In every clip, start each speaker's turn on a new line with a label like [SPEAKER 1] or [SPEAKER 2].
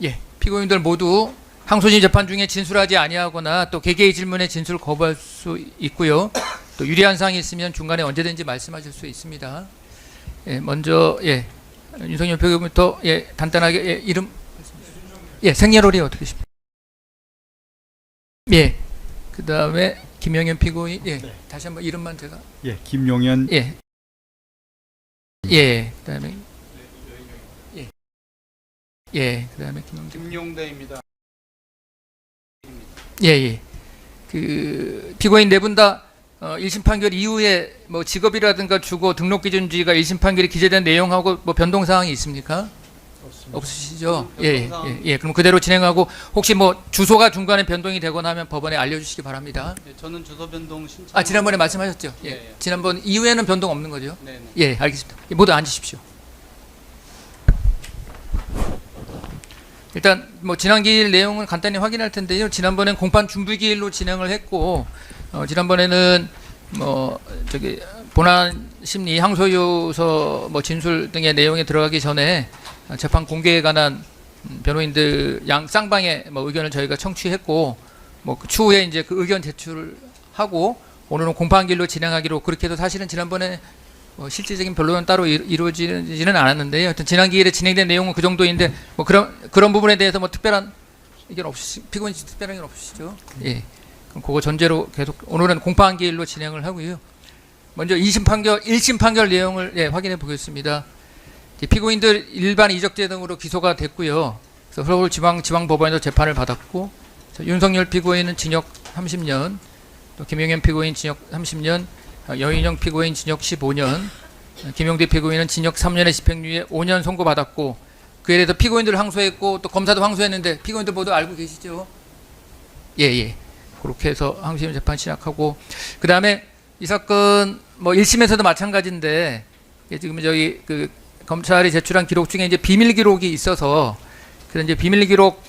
[SPEAKER 1] 예, 피고인들 모두 항소심 재판 중에 진술하지 아니하거나 또 개개의 질문에 진술 거부할 수 있고요. 또 유리한 사항이 있으면 중간에 언제든지 말씀하실 수 있습니다. 예, 먼저 윤석열 피고인부터 간단하게 이름 생년월일 어떻게 되십니까? 그다음에 김용현 피고인 다시 한번 이름만 제가
[SPEAKER 2] 김용현
[SPEAKER 1] 그다음에 그다음에
[SPEAKER 3] 김용대입니다.
[SPEAKER 1] 그 피고인 네 분 다 1심 판결 이후에 뭐 직업이라든가 주거 등록 기준지가 1심 판결이 기재된 내용하고 뭐 변동 사항이 있습니까? 없으시죠? 그럼 그대로 진행하고 혹시 뭐 주소가 중간에 변동이 되거나 하면 법원에 알려주시기 바랍니다.
[SPEAKER 3] 저는 주소 변동 신청.
[SPEAKER 1] 지난번에 말씀하셨죠? 지난번 이후에는 변동 없는 거죠?
[SPEAKER 3] 네네.
[SPEAKER 1] 알겠습니다. 모두 앉으십시오. 일단 뭐 지난 기일 내용을 간단히 확인할 텐데요. 지난번엔 공판 준비 기일로 진행을 했고, 지난번에는 뭐 저기 본안 심리 항소유서 뭐 진술 등의 내용에 들어가기 전에 재판 공개에 관한 변호인들 양 쌍방의 뭐 의견을 저희가 청취했고, 뭐 그 추후에 이제 그 의견 제출을 하고 오늘은 공판기일로 진행하기로 그렇게 해서 사실은 지난번에 실질적인 변론은 따로 이루어지지는 않았는데요. 하여튼 지난 기일에 진행된 내용은 그 정도인데 뭐 그런 부분에 대해서 뭐 특별한 의견 피고인 특별한 의견 없으시죠? 그럼 그거 전제로 계속 오늘은 공판기일로 진행을 하고요. 먼저 1심 판결 내용을 확인해 보겠습니다. 피고인들 일반 이적죄 등으로 기소가 됐고요. 그래서 서울지방법원에서 재판을 받았고, 윤석열 피고인은 징역 30년, 또 김용현 피고인 징역 30년, 여인영 피고인 징역 15년, 김용대 피고인은 징역 3년의 집행유예 5년 선고받았고, 그에 대해서 피고인들을 항소했고 또 검사도 항소했는데 피고인들 모두 알고 계시죠? 그렇게 해서 항소심 재판 시작하고, 그 다음에 이 사건 뭐 1심에서도 마찬가지인데 지금 저희 그 검찰이 제출한 기록 중에 이제 비밀 기록이 있어서 그런 이제 비밀 기록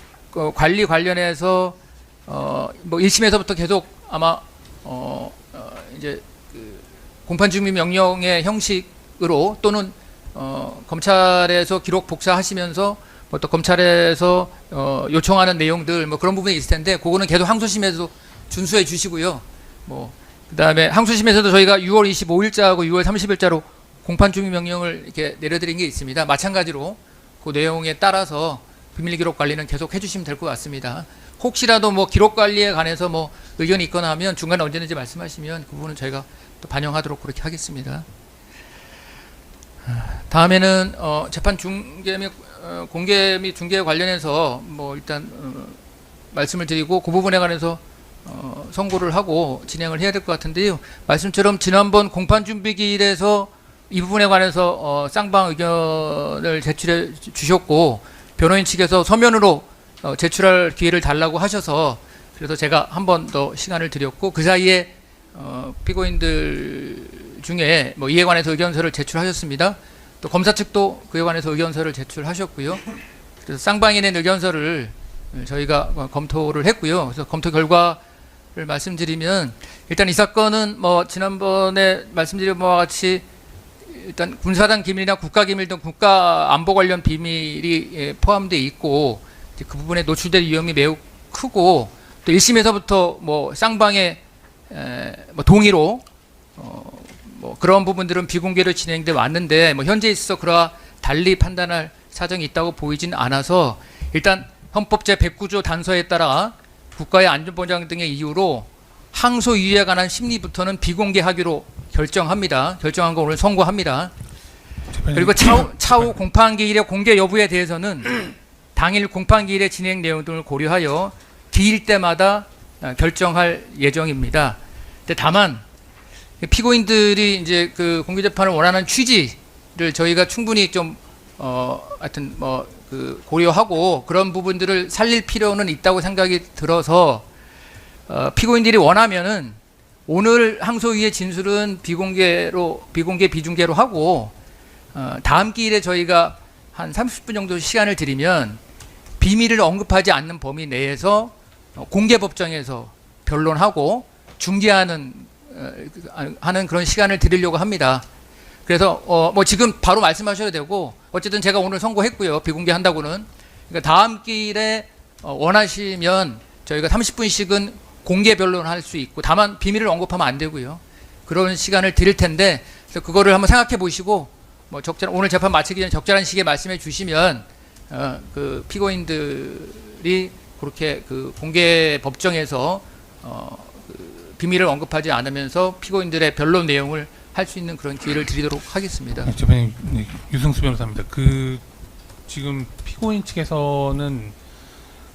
[SPEAKER 1] 관리 관련해서 뭐 1심에서부터 계속 아마 이제 그 공판중립 명령의 형식으로 또는 검찰에서 기록 복사하시면서 뭐 또 검찰에서 요청하는 내용들 뭐 그런 부분이 있을 텐데 그거는 계속 항소심에서 준수해 주시고요. 뭐 그다음에 항소심에서도 저희가 6월 25일자하고 6월 30일자로 공판중립 명령을 이렇게 내려드린 게 있습니다. 마찬가지로 그 내용에 따라서 비밀 기록 관리는 계속 해주시면 될 것 같습니다. 혹시라도 뭐 기록 관리에 관해서 뭐 의견이 있거나 하면 중간에 언제든지 말씀하시면 그 부분은 저희가 또 반영하도록 그렇게 하겠습니다. 다음에는 재판 중계 및 공개 및 중계에 관련해서 뭐 일단 말씀을 드리고 그 부분에 관해서 선고를 하고 진행을 해야 될 것 같은데요. 말씀처럼 지난번 공판준비기일에서 이 부분에 관해서 쌍방 의견을 제출해 주셨고 변호인 측에서 서면으로 제출할 기회를 달라고 하셔서 그래서 제가 한 번 더 시간을 드렸고 그 사이에 피고인들 중에 뭐 이에 관해서 의견서를 제출하셨습니다. 또 검사 측도 그에 관해서 의견서를 제출하셨고요. 그래서 쌍방이 낸 의견서를 저희가 검토를 했고요. 그래서 검토 결과를 말씀드리면 일단 이 사건은 뭐 지난번에 말씀드린 바와 같이 일단 군사당 기밀이나 국가기밀 등 국가안보 관련 비밀이 포함되어 있고 그 부분에 노출될 위험이 매우 크고 또 1심에서부터 뭐 쌍방의 뭐 동의로 뭐 그런 부분들은 비공개로 진행돼 왔는데 뭐 현재 있어 그러한 달리 판단할 사정이 있다고 보이진 않아서 일단 헌법 제109조 단서에 따라 국가의 안전보장 등의 이유로 항소 이유에 관한 심리부터는 비공개하기로 결정합니다. 결정한 거 오늘 선고합니다. 그리고 차후 공판기일의 공개 여부에 대해서는 당일 공판기일의 진행 내용 등을 고려하여 기일 때마다 결정할 예정입니다. 근데 다만 피고인들이 이제 그 공개재판을 원하는 취지를 저희가 충분히 좀 하여튼 뭐 그 고려하고 그런 부분들을 살릴 필요는 있다고 생각이 들어서 피고인들이 원하면은 오늘 항소위의 진술은 비공개 비중계로 하고 다음 기일에 저희가 한 30분 정도 시간을 드리면 비밀을 언급하지 않는 범위 내에서 공개법정에서 변론하고 중재하는 하는 그런 시간을 드리려고 합니다. 그래서 뭐 지금 바로 말씀하셔도 되고 어쨌든 제가 오늘 선고했고요. 비공개한다고는. 그러니까 다음 기일에 원하시면 저희가 30분씩은 공개 변론할 수 있고 다만 비밀을 언급하면 안 되고요. 그런 시간을 드릴 텐데 그래서 그거를 한번 생각해 보시고 뭐 오늘 재판 마치기 전에 적절한 시기에 말씀해 주시면 그 피고인들이 그렇게 그 공개 법정에서 그 비밀을 언급하지 않으면서 피고인들의 변론 내용을 할 수 있는 그런 기회를 드리도록 하겠습니다.
[SPEAKER 2] 네, 재판님, 네, 유승수 변호사입니다. 지금 피고인 측에서는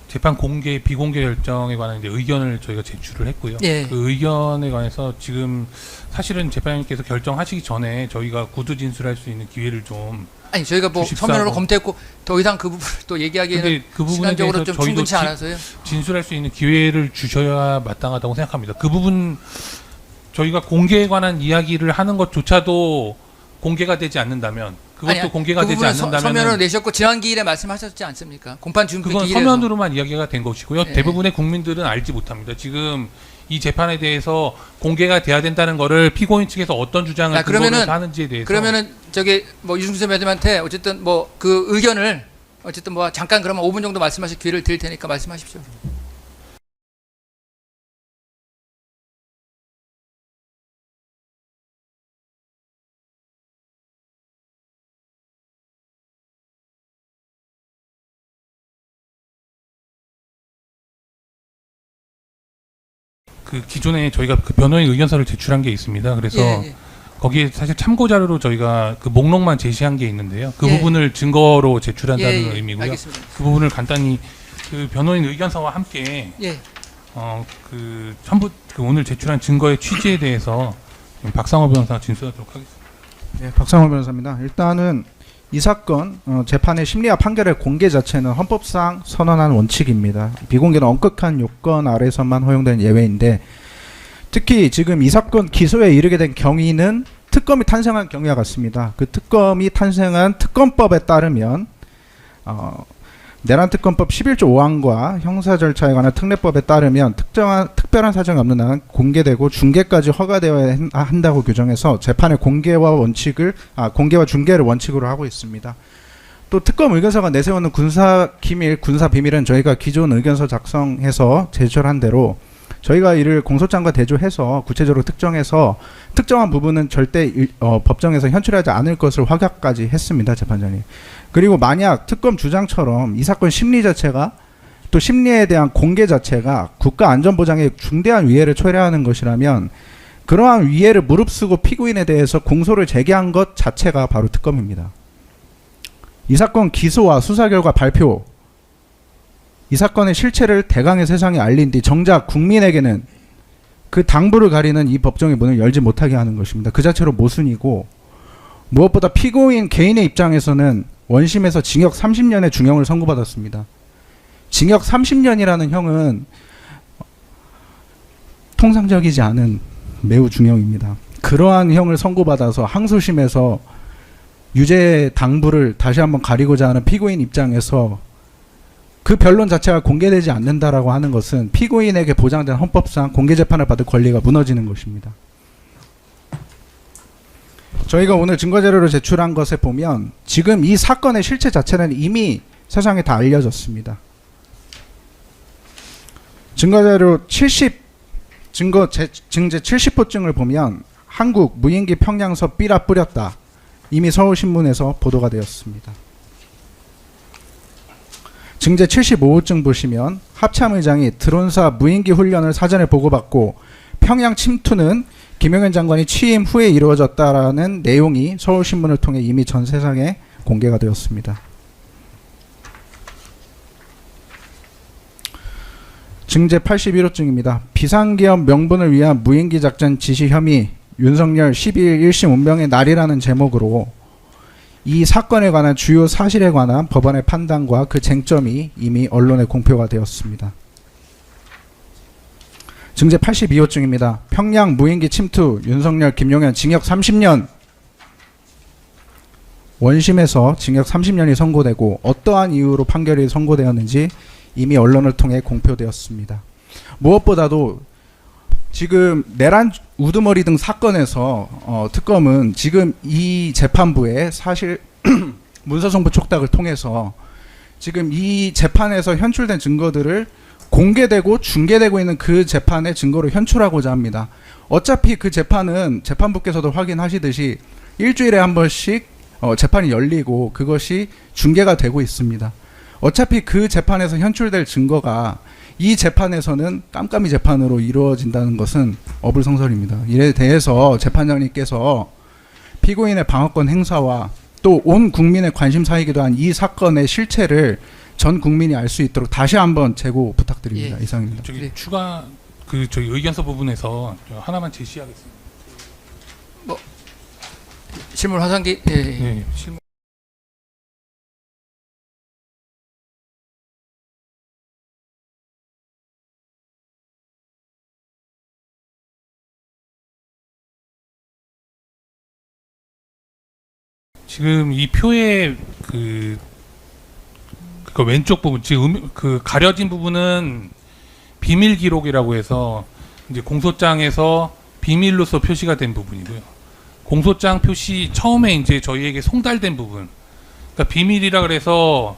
[SPEAKER 2] 재판 공개 비공개 결정에 관한 이제 의견을 저희가 제출을 했고요.
[SPEAKER 1] 예.
[SPEAKER 2] 그 의견에 관해서 지금 사실은 재판님께서 결정하시기 전에 저희가 구두 진술할 수 있는 기회를 좀
[SPEAKER 1] 아니 저희가 뭐
[SPEAKER 2] 주십사고.
[SPEAKER 1] 서면으로 검토했고 더 이상 그 부분을 또 얘기하기에는
[SPEAKER 2] 근데 그 부분에
[SPEAKER 1] 시간적으로
[SPEAKER 2] 대해서
[SPEAKER 1] 좀
[SPEAKER 2] 저희도
[SPEAKER 1] 충분치 않아서요.
[SPEAKER 2] 진술할 수 있는 기회를 주셔야 마땅하다고 생각합니다. 그 부분 저희가 공개에 관한 이야기를 하는 것조차도 공개가 되지 않는다면 그것도
[SPEAKER 1] 아니,
[SPEAKER 2] 공개가
[SPEAKER 1] 그
[SPEAKER 2] 되지
[SPEAKER 1] 부분은
[SPEAKER 2] 않는다면
[SPEAKER 1] 서면으로 내셨고 지난 기일에 말씀하셨지 않습니까? 공판 준비
[SPEAKER 2] 그건
[SPEAKER 1] 기일에서.
[SPEAKER 2] 서면으로만 이야기가 된 것이고요.
[SPEAKER 1] 네.
[SPEAKER 2] 대부분의 국민들은 알지 못합니다. 지금 이 재판에 대해서 공개가 돼야 된다는 거를 피고인 측에서 어떤 주장을 근거로 해서 하는지에 대해서
[SPEAKER 1] 그러면은 저기 뭐 유승수 매님한테 어쨌든 뭐 그 의견을 어쨌든 뭐 잠깐 그러면 5분 정도 말씀하실 기회를 드릴 테니까 말씀하십시오.
[SPEAKER 2] 그 기존에 저희가 그 변호인 의견서를 제출한 게 있습니다. 그래서
[SPEAKER 1] 예.
[SPEAKER 2] 거기에 사실 참고 자료로 저희가 그 목록만 제시한 게 있는데요. 그
[SPEAKER 1] 예.
[SPEAKER 2] 부분을 증거로 제출한다는 의미고요.
[SPEAKER 1] 알겠습니다.
[SPEAKER 2] 그 부분을 간단히 그 변호인 의견서와 함께
[SPEAKER 1] 예.
[SPEAKER 2] 그 첨부 그 오늘 제출한 증거의 취지에 대해서 박상호 변호사가 진술하도록 하겠습니다.
[SPEAKER 4] 네, 박상호 변호사입니다. 일단은 이 사건 재판의 심리와 판결의 공개 자체는 헌법상 선언한 원칙입니다. 비공개는 엄격한 요건 아래서만 허용되는 예외인데 특히 지금 이 사건 기소에 이르게 된 경위는 특검이 탄생한 경위와 같습니다. 그 특검이 탄생한 특검법에 따르면 내란 특검법 11조 5항과 형사 절차에 관한 특례법에 따르면 특별한 사정이 없는 한 공개되고 중개까지 허가되어야 한다고 규정해서 재판의 공개와 중개를 원칙으로 하고 있습니다. 또 특검 의견서가 내세우는 군사 기밀, 군사 비밀은 저희가 기존 의견서 작성해서 제출한 대로 저희가 이를 공소장과 대조해서 구체적으로 특정해서 특정한 부분은 절대 법정에서 현출하지 않을 것을 확약까지 했습니다. 재판장이. 그리고 만약 특검 주장처럼 이 사건 심리 자체가 또 심리에 대한 공개 자체가 국가 안전보장에 중대한 위해를 초래하는 것이라면 그러한 위해를 무릅쓰고 피고인에 대해서 공소를 제기한 것 자체가 바로 특검입니다. 이 사건 기소와 수사 결과 발표, 이 사건의 실체를 대강의 세상에 알린 뒤 정작 국민에게는 그 당부를 가리는 이 법정의 문을 열지 못하게 하는 것입니다. 그 자체로 모순이고 무엇보다 피고인 개인의 입장에서는 원심에서 징역 30년의 중형을 선고받았습니다. 징역 30년이라는 형은 통상적이지 않은 매우 중형입니다. 그러한 형을 선고받아서 항소심에서 유죄 당부를 다시 한번 가리고자 하는 피고인 입장에서 그 변론 자체가 공개되지 않는다라고 하는 것은 피고인에게 보장된 헌법상 공개 재판을 받을 권리가 무너지는 것입니다. 저희가 오늘 증거자료를 제출한 것에 보면 지금 이 사건의 실체 자체는 이미 세상에 다 알려졌습니다. 증거자료 증제 70호증을 보면 한국 무인기 평양서 삐라 뿌렸다. 이미 서울신문에서 보도가 되었습니다. 증제 75호증 보시면 합참의장이 드론사 무인기 훈련을 사전에 보고받고 평양 침투는 김용현 장관이 취임 후에 이루어졌다라는 내용이 서울신문을 통해 이미 전 세상에 공개가 되었습니다. 증제 81호증입니다. 비상기업 명분을 위한 무인기 작전 지시 혐의 윤석열 12일 1심 운명의 날이라는 제목으로 이 사건에 관한 주요 사실에 관한 법원의 판단과 그 쟁점이 이미 언론에 공표가 되었습니다. 증제 82호증입니다. 평양 무인기 침투 윤석열 김용현 징역 30년 원심에서 징역 30년이 선고되고 어떠한 이유로 판결이 선고되었는지 이미 언론을 통해 공표되었습니다. 무엇보다도 지금 내란 우두머리 등 사건에서 특검은 지금 이 재판부의 사실 문서성부 촉탁을 통해서 지금 이 재판에서 현출된 증거들을 공개되고 중계되고 있는 그 재판의 증거로 현출하고자 합니다. 어차피 그 재판은 재판부께서도 확인하시듯이 일주일에 한 번씩 재판이 열리고 그것이 중계가 되고 있습니다. 어차피 그 재판에서 현출될 증거가 이 재판에서는 깜깜이 재판으로 이루어진다는 것은 어불성설입니다. 이에 대해서 재판장님께서 피고인의 방어권 행사와 또 온 국민의 관심사이기도 한 이 사건의 실체를 전 국민이 알 수 있도록 다시 한번 재고 부탁드립니다.
[SPEAKER 1] 예.
[SPEAKER 4] 이상입니다.
[SPEAKER 2] 저기
[SPEAKER 1] 네.
[SPEAKER 2] 추가 저희 의견서 부분에서 하나만 제시하겠습니다.
[SPEAKER 1] 실물 화상기 예, 예.
[SPEAKER 2] 네, 실무. 지금 이 표의 그 왼쪽 부분, 지금 그 가려진 부분은 비밀 기록이라고 해서 이제 공소장에서 비밀로서 표시가 된 부분이고요. 공소장 표시 처음에 이제 저희에게 송달된 부분, 그러니까 비밀이라 그래서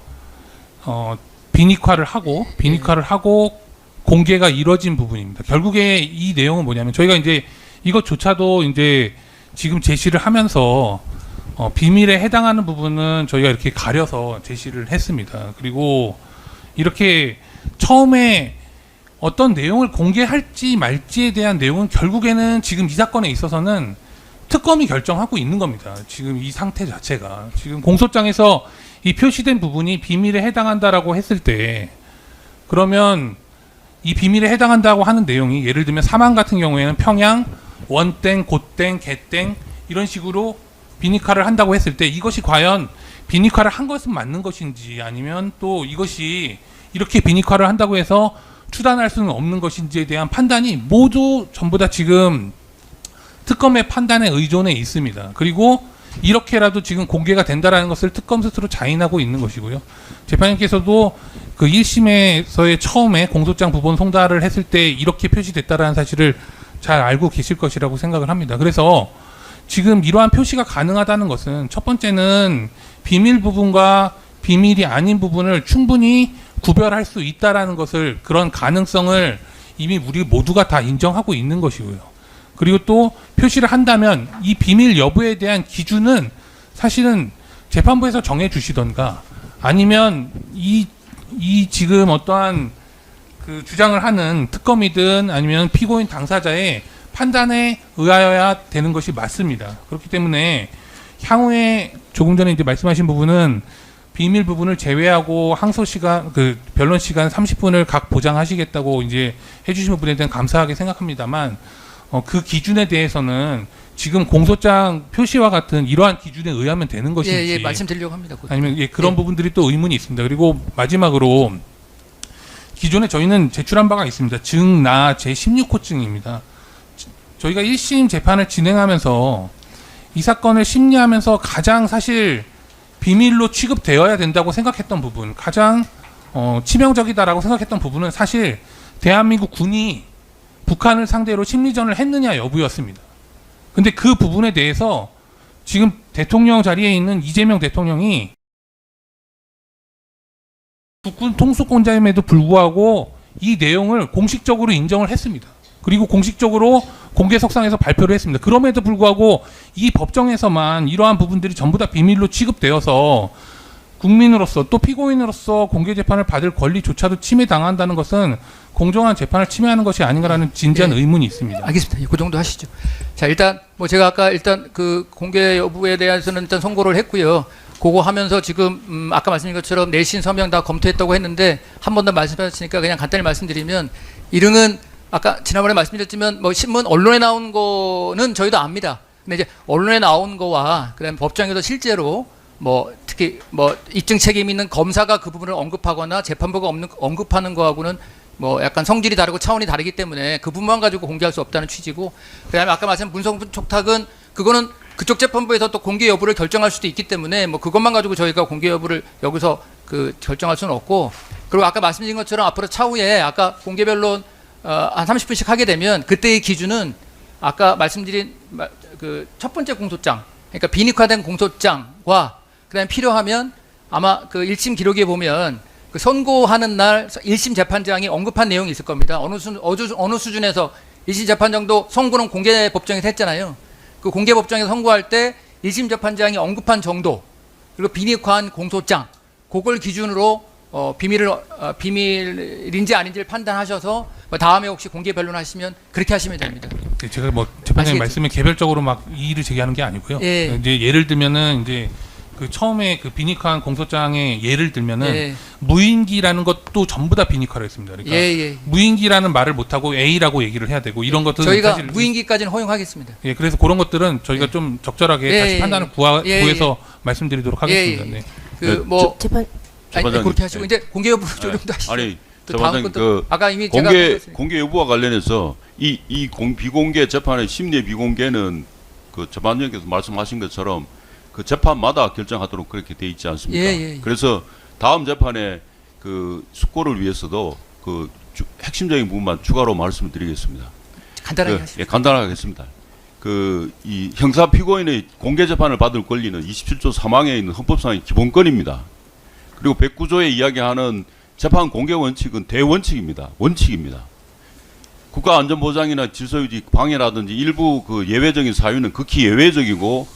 [SPEAKER 2] 비닉화를 하고 공개가 이뤄진 부분입니다. 결국에 이 내용은 뭐냐면 저희가 이제 이것조차도 이제 지금 제시를 하면서 비밀에 해당하는 부분은 저희가 이렇게 가려서 제시를 했습니다. 그리고 이렇게 처음에 어떤 내용을 공개할지 말지에 대한 내용은 결국에는 지금 이 사건에 있어서는 특검이 결정하고 있는 겁니다. 지금 이 상태 자체가. 지금 공소장에서 이 표시된 부분이 비밀에 해당한다라고 했을 때 그러면 이 비밀에 해당한다고 하는 내용이 예를 들면 사망 같은 경우에는 평양, 원땡, 곧땡, 개땡 이런 식으로 비닉화를 한다고 했을 때 이것이 과연 비닉화를 한 것은 맞는 것인지 아니면 또 이것이 이렇게 비닉화를 한다고 해서 추단할 수는 없는 것인지에 대한 판단이 모두 전부 다 지금 특검의 판단에 의존해 있습니다. 그리고 이렇게라도 지금 공개가 된다라는 것을 특검 스스로 자인하고 있는 것이고요. 재판장님께서도 그 1심에서의 처음에 공소장 부본 송달을 했을 때 이렇게 표시됐다라는 사실을 잘 알고 계실 것이라고 생각을 합니다. 그래서 지금 이러한 표시가 가능하다는 것은 첫 번째는 비밀 부분과 비밀이 아닌 부분을 충분히 구별할 수 있다라는 것을 그런 가능성을 이미 우리 모두가 다 인정하고 있는 것이고요. 그리고 또 표시를 한다면 이 비밀 여부에 대한 기준은 사실은 재판부에서 정해 주시던가 아니면 이 지금 어떠한 그 주장을 하는 특검이든 아니면 피고인 당사자의 판단에 의하여야 되는 것이 맞습니다. 그렇기 때문에 향후에 조금 전에 이제 말씀하신 부분은 비밀 부분을 제외하고 항소 시간, 그 변론 시간 30분을 각 보장하시겠다고 이제 해주신 부분에 대한 감사하게 생각합니다만 그 기준에 대해서는 지금 공소장 표시와 같은 이러한 기준에 의하면 되는 것인지
[SPEAKER 1] 예, 말씀드리려고 합니다.
[SPEAKER 2] 아니면 그런 부분들이 또 의문이 있습니다. 그리고 마지막으로 기존에 저희는 제출한 바가 있습니다. 증나 제16호증입니다. 저희가 1심 재판을 진행하면서 이 사건을 심리하면서 가장 사실 비밀로 취급되어야 된다고 생각했던 부분, 가장 치명적이다라고 생각했던 부분은 사실 대한민국 군이 북한을 상대로 심리전을 했느냐 여부였습니다. 근데 그 부분에 대해서 지금 대통령 자리에 있는 이재명 대통령이 국군 통수권자임에도 불구하고 이 내용을 공식적으로 인정을 했습니다. 그리고 공식적으로 공개석상에서 발표를 했습니다. 그럼에도 불구하고 이 법정에서만 이러한 부분들이 전부 다 비밀로 취급되어서 국민으로서 또 피고인으로서 공개 재판을 받을 권리조차도 침해당한다는 것은 공정한 재판을 침해하는 것이 아닌가라는 진지한 의문이 있습니다.
[SPEAKER 1] 알겠습니다. 그 정도 하시죠. 자, 일단 뭐 제가 아까 일단 그 공개 여부에 대해서는 일단 선고를 했고요. 그거 하면서 지금 아까 말씀드린 것처럼 내신 서명 다 검토했다고 했는데 한 번 더 말씀하셨으니까 그냥 간단히 말씀드리면 이릉은 아까 지난번에 말씀드렸지만 뭐 신문 언론에 나온 거는 저희도 압니다. 근데 이제 언론에 나온 거와 그다음에 법정에서 실제로 뭐 특히 뭐 입증 책임 있는 검사가 그 부분을 언급하거나 재판부가 언급하는 거하고는 뭐 약간 성질이 다르고 차원이 다르기 때문에 그 부분만 가지고 공개할 수 없다는 취지고, 그다음에 아까 말씀한 문성분 촉탁은 그거는 그쪽 재판부에서 또 공개 여부를 결정할 수도 있기 때문에 뭐 그것만 가지고 저희가 공개 여부를 여기서 그 결정할 수는 없고, 그리고 아까 말씀드린 것처럼 앞으로 차후에 아까 공개 변론 한 30분씩 하게 되면 그때의 기준은 아까 말씀드린 그 첫 번째 공소장, 그러니까 비닉화된 공소장과 그다음에 필요하면 아마 그 1심 기록에 보면 그 선고하는 날 1심 재판장이 언급한 내용이 있을 겁니다. 어느 수준에서 1심 재판 정도 선고는 공개 법정에서 했잖아요. 그 공개 법정에서 선고할 때 1심 재판장이 언급한 정도 그리고 비닉화한 공소장 그걸 기준으로 비밀인지 아닌지를 판단하셔서 다음에 혹시 공개 변론하시면 그렇게 하시면 됩니다.
[SPEAKER 2] 네, 제가 뭐 재판장님
[SPEAKER 1] 아시겠죠?
[SPEAKER 2] 말씀에 개별적으로 막 이의를 제기하는 게 아니고요.
[SPEAKER 1] 예.
[SPEAKER 2] 이제 예를 들면은 이제 그 처음에 그 비닉화한 공소장에 예를 들면은
[SPEAKER 1] 예.
[SPEAKER 2] 무인기라는 것도 전부 다 비닉화를 했습니다. 그러니까
[SPEAKER 1] 예.
[SPEAKER 2] 무인기라는 말을 못 하고 A라고 얘기를 해야 되고 이런 것들은
[SPEAKER 1] 저희가
[SPEAKER 2] 사실
[SPEAKER 1] 무인기까지는 허용하겠습니다.
[SPEAKER 2] 예, 그래서 그런 것들은 저희가
[SPEAKER 1] 예.
[SPEAKER 2] 좀 적절하게
[SPEAKER 1] 예,
[SPEAKER 2] 다시
[SPEAKER 1] 예,
[SPEAKER 2] 판단을
[SPEAKER 1] 예,
[SPEAKER 2] 구해서 말씀드리도록 하겠습니다.
[SPEAKER 1] 예, 예.
[SPEAKER 2] 네.
[SPEAKER 1] 그 뭐
[SPEAKER 5] 재판
[SPEAKER 1] 아니, 그렇게 하시고
[SPEAKER 6] 예.
[SPEAKER 1] 이제 공개 여부 조정도 하시죠.
[SPEAKER 6] 아니,
[SPEAKER 1] 또 다음
[SPEAKER 6] 재판장님,
[SPEAKER 1] 것도 아까 이미 제가
[SPEAKER 6] 공개
[SPEAKER 1] 말씀드렸으니까.
[SPEAKER 6] 공개 여부와 관련해서 비공개 재판의 심리 비공개는 그 재판장님께서 말씀하신 것처럼 그 재판마다 결정하도록 그렇게 돼 있지 않습니까?
[SPEAKER 1] 예.
[SPEAKER 6] 그래서 다음 재판에 그 숙고를 위해서도 그 핵심적인 부분만 추가로 말씀을 드리겠습니다.
[SPEAKER 1] 간단하게
[SPEAKER 6] 그,
[SPEAKER 1] 하시죠.
[SPEAKER 6] 예, 간단하게 하겠습니다. 그 이 형사 피고인의 공개 재판을 받을 권리는 27조 3항에 있는 헌법상의 기본권입니다. 그리고 109조에 이야기하는 재판 공개 원칙은 대원칙입니다. 원칙입니다. 국가안전보장이나 질서유지 방해라든지 일부 그 예외적인 사유는 극히 예외적이고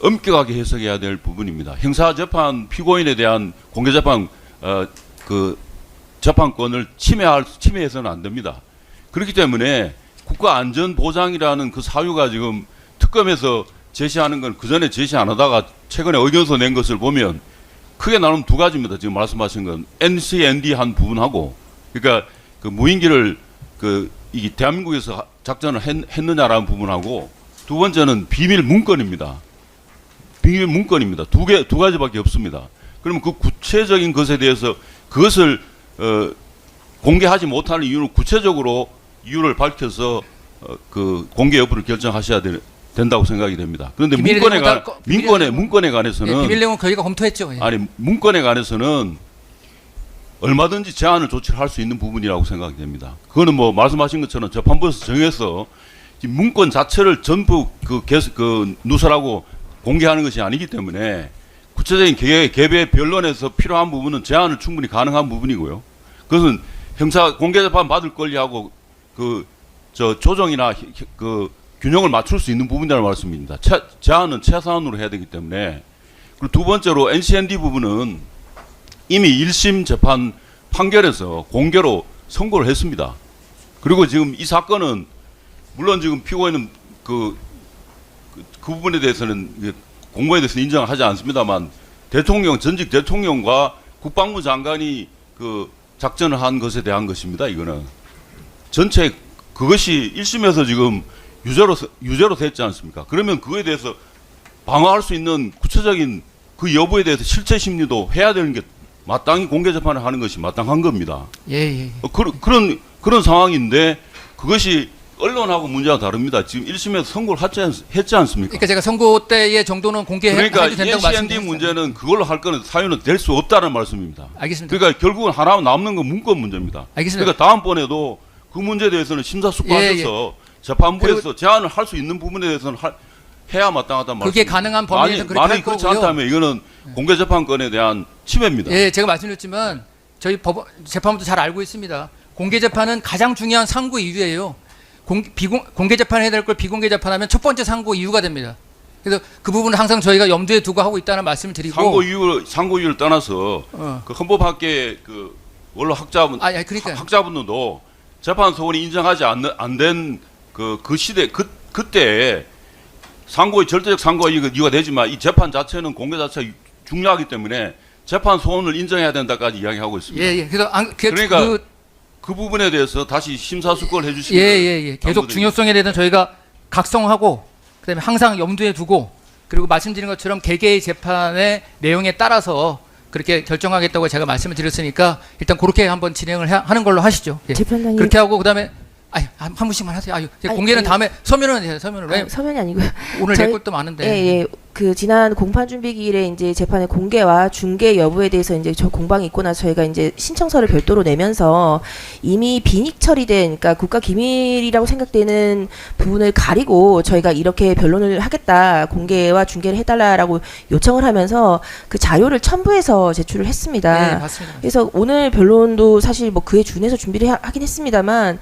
[SPEAKER 6] 엄격하게 해석해야 될 부분입니다. 형사재판 피고인에 대한 공개재판 그 재판권을 침해해서는 안 됩니다. 그렇기 때문에 국가안전보장이라는 그 사유가 지금 특검에서 제시하는 건 그 전에 제시 안 하다가 최근에 의견서 낸 것을 보면 크게 나누면 두 가지입니다. 지금 말씀하신 건 NCND 한 부분하고 그러니까 그 무인기를 그 이 대한민국에서 작전을 했느냐라는 부분하고 두 번째는 비밀 문건입니다. 비밀 문건입니다. 두 가지밖에 없습니다. 그러면 그 구체적인 것에 대해서 그것을 공개하지 못하는 이유는 구체적으로 이유를 밝혀서 그 공개 여부를 결정하셔야 된다고 생각이 됩니다. 그런데
[SPEAKER 1] 비밀
[SPEAKER 6] 문건에 관해서는
[SPEAKER 1] 비밀 내용은 저희가 검토했죠. 예.
[SPEAKER 6] 아니 문건에 관해서는 얼마든지 제한을 조치를 할 수 있는 부분이라고 생각이 됩니다. 그거는 뭐 말씀하신 것처럼 재판부에서 정해서 이 문건 자체를 전부 그 누설하고 공개하는 것이 아니기 때문에 구체적인 개별 변론에서 필요한 부분은 제한을 충분히 가능한 부분이고요. 그것은 형사 공개재판 받을 권리하고 조정이나 그 균형을 맞출 수 있는 부분이라는 말씀입니다. 제한은 최소한으로 해야 되기 때문에. 그리고 두 번째로 NCND 부분은 이미 1심 재판 판결에서 공개로 선고를 했습니다. 그리고 지금 이 사건은 물론 지금 피고인은 그 부분에 대해서는 공모에 대해서는 인정하지 않습니다만 전직 대통령과 국방부 장관이 그 작전을 한 것에 대한 것입니다. 이거는 전체 그것이 1심에서 지금 유죄로 됐지 않습니까? 그러면 그거에 대해서 방어할 수 있는 구체적인 그 여부에 대해서 실체 심리도 해야 되는 게 마땅히 공개 재판을 하는 것이 마땅한 겁니다.
[SPEAKER 1] 예.
[SPEAKER 6] 그런 상황인데 그것이 언론하고 문제가 다릅니다. 지금 1심에서 선고를 했지 않습니까?
[SPEAKER 1] 그러니까 제가 선고 때의 정도는 공개해도
[SPEAKER 6] 그러니까
[SPEAKER 1] 된다고
[SPEAKER 6] NCND
[SPEAKER 1] 말씀드렸어요.
[SPEAKER 6] 문제는 그걸로 할 거는 사유는 될 수 없다는 말씀입니다.
[SPEAKER 1] 알겠습니다.
[SPEAKER 6] 그러니까 결국은 하나 남는 건 문건 문제입니다.
[SPEAKER 1] 알겠습니다.
[SPEAKER 6] 그러니까 다음번에도 그 문제에 대해서는 심사숙고하셔서 재판부에서 제한을 할 수 있는 부분에 대해서는 해야 마땅하다는 말씀입니다.
[SPEAKER 1] 그게 가능한 범위에서 그렇게 할
[SPEAKER 6] 만약에 그렇지
[SPEAKER 1] 거고요.
[SPEAKER 6] 않다면 이거는 공개재판권에 대한 침해입니다.
[SPEAKER 1] 예, 제가 말씀드렸지만 저희 재판부도 잘 알고 있습니다. 공개 재판은 가장 중요한 상고 이유예요. 공개 재판해야 될 걸 비공개 재판하면 첫 번째 상고 이유가 됩니다. 그래서 그 부분은 항상 저희가 염두에 두고 하고 있다는 말씀을 드리고
[SPEAKER 6] 상고 이유를 떠나서 그 헌법학계 그 원로 학자분들도 재판 소원이 인정하지 안 된 그 시대 그때 상고의 절대적 상고가 이유가 되지만 이 재판 자체는 공개 자체가 중요하기 때문에 재판 소원을 인정해야 된다까지 이야기하고 있습니다.
[SPEAKER 1] 예. 그래서
[SPEAKER 6] 그러니까 그 부분에 대해서 다시 심사숙고를 해주시면
[SPEAKER 1] 예. 계속 중요성에 대해서 저희가 각성하고 그다음에 항상 염두에 두고 그리고 말씀드린 것처럼 개개의 재판의 내용에 따라서 그렇게 결정하겠다고 제가 말씀을 드렸으니까 일단 그렇게 한번 진행을 하는 걸로 하시죠. 예.
[SPEAKER 5] 재판장님
[SPEAKER 1] 그렇게 하고 그다음에 한 분씩만 하세요. 공개는 다음에 서면은 해요. 서면은 왜
[SPEAKER 5] 서면이 아니고요.
[SPEAKER 1] 오늘
[SPEAKER 5] 저희-
[SPEAKER 1] 낼 것도 많은데.
[SPEAKER 5] 예. 그 지난 공판 준비 기일에 이제 재판의 공개와 중개 여부에 대해서 이제 저 공방이 있고 나서 저희가 이제 신청서를 별도로 내면서 이미 비닉 처리된, 그러니까 국가 기밀이라고 생각되는 부분을 가리고 저희가 이렇게 변론을 하겠다, 공개와 중개를 해달라라고 요청을 하면서 그 자료를 첨부해서 제출을 했습니다.
[SPEAKER 1] 네, 맞습니다.
[SPEAKER 5] 그래서 오늘 변론도 사실 뭐 그에 준해서 준비를 하긴 했습니다만,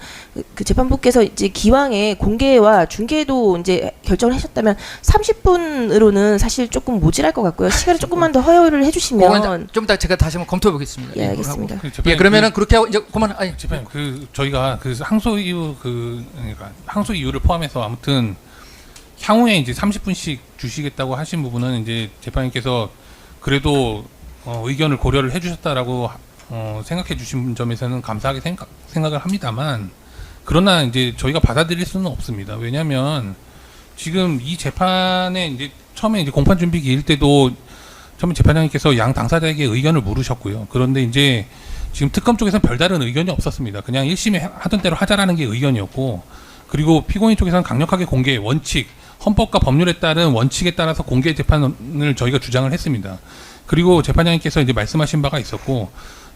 [SPEAKER 5] 그 재판부께서 이제 기왕에 공개와 중개도 이제 결정을 하셨다면 30분으로는 사실 조금 모질할 것 같고요. 시간을 조금만 더 허용을 해주시면.
[SPEAKER 1] 좀 이따 제가 다시 한번 검토해 보겠습니다.
[SPEAKER 5] 예, 알겠습니다.
[SPEAKER 1] 예, 그러면은 그렇게 하고 이제 그만. 아니,
[SPEAKER 2] 재판님, 저희가 그 항소 이유 그러니까 항소 이유를 포함해서 아무튼 향후에 이제 30분씩 주시겠다고 하신 부분은 이제 재판님께서 그래도 의견을 고려를 해주셨다라고 생각해 주신 점에서는 감사하게 생각을 합니다만, 그러나 이제 저희가 받아들일 수는 없습니다. 왜냐하면 지금 이 재판에 이제 처음에 이제 공판 준비 기일 때도 처음에 재판장님께서 양 당사자에게 의견을 물으셨고요. 그런데 이제 지금 특검 쪽에서는 별다른 의견이 없었습니다. 그냥 1심에 하던 대로 하자라는 게 의견이었고, 그리고 피고인 쪽에서는 강력하게 공개 원칙, 헌법과 법률에 따른 원칙에 따라서 공개 재판을 저희가 주장을 했습니다. 그리고 재판장님께서 이제 말씀하신 바가 있었고,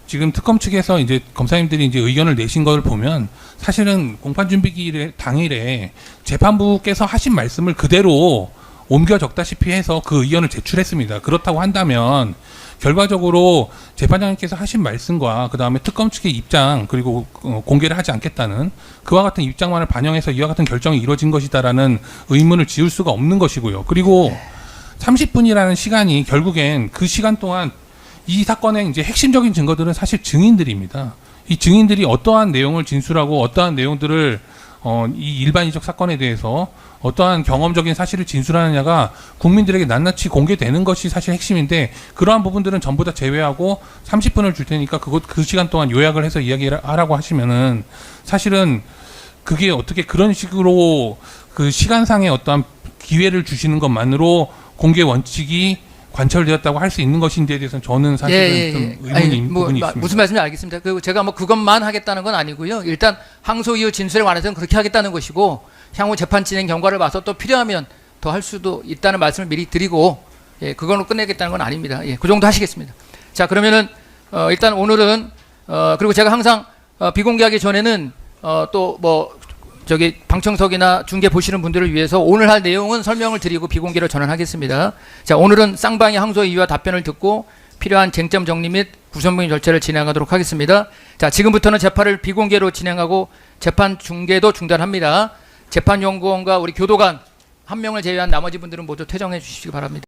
[SPEAKER 2] 지금 특검 측에서 이제 검사님들이 이제 의견을 내신 걸 보면 사실은 공판 준비 기일 당일에 재판부께서 하신 말씀을 그대로 옮겨 적다시피 해서 그 의견을 제출했습니다. 그렇다고 한다면 결과적으로 재판장님께서 하신 말씀과 그 다음에 특검 측의 입장, 그리고 공개를 하지 않겠다는 그와 같은 입장만을 반영해서 이와 같은 결정이 이루어진 것이다라는 의문을 지울 수가 없는 것이고요. 그리고 30분이라는 시간이 결국엔 그 시간 동안 이 사건의 이제 핵심적인 증거들은 사실 증인들입니다. 이 증인들이 어떠한 내용을 진술하고 어떠한 내용들을 이 일반인적 사건에 대해서 어떠한 경험적인 사실을 진술하느냐가 국민들에게 낱낱이 공개되는 것이 사실 핵심인데, 그러한 부분들은 전부 다 제외하고 30분을 줄 테니까 그 시간 동안 요약을 해서 이야기를 하라고 하시면은 사실은 그게 어떻게 그런 식으로 그 시간상의 어떠한 기회를 주시는 것만으로 공개 원칙이 관철되었다고 할 수 있는 것인지에 대해서는 저는 사실은 좀 의문인 부분이 있습니다.
[SPEAKER 1] 무슨 말씀인지 알겠습니다. 그 제가 뭐 그것만 하겠다는 건 아니고요. 일단 항소 이후 진술에 관해서는 그렇게 하겠다는 것이고, 향후 재판 진행 경과를 봐서 또 필요하면 더 할 수도 있다는 말씀을 미리 드리고, 예, 그걸로 끝내겠다는 건 아닙니다. 예, 그 정도 하시겠습니다. 자, 그러면은 일단 오늘은 그리고 제가 항상 비공개하기 전에는 또 뭐 저기 방청석이나 중계 보시는 분들을 위해서 오늘 할 내용은 설명을 드리고 비공개로 전환하겠습니다. 자, 오늘은 쌍방의 항소 이유와 답변을 듣고 필요한 쟁점 정리 및 구성명의 절차를 진행하도록 하겠습니다. 자, 지금부터는 재판을 비공개로 진행하고 재판 중계도 중단합니다. 재판연구원과 우리 교도관 한 명을 제외한 나머지 분들은 모두 퇴정해 주시기 바랍니다.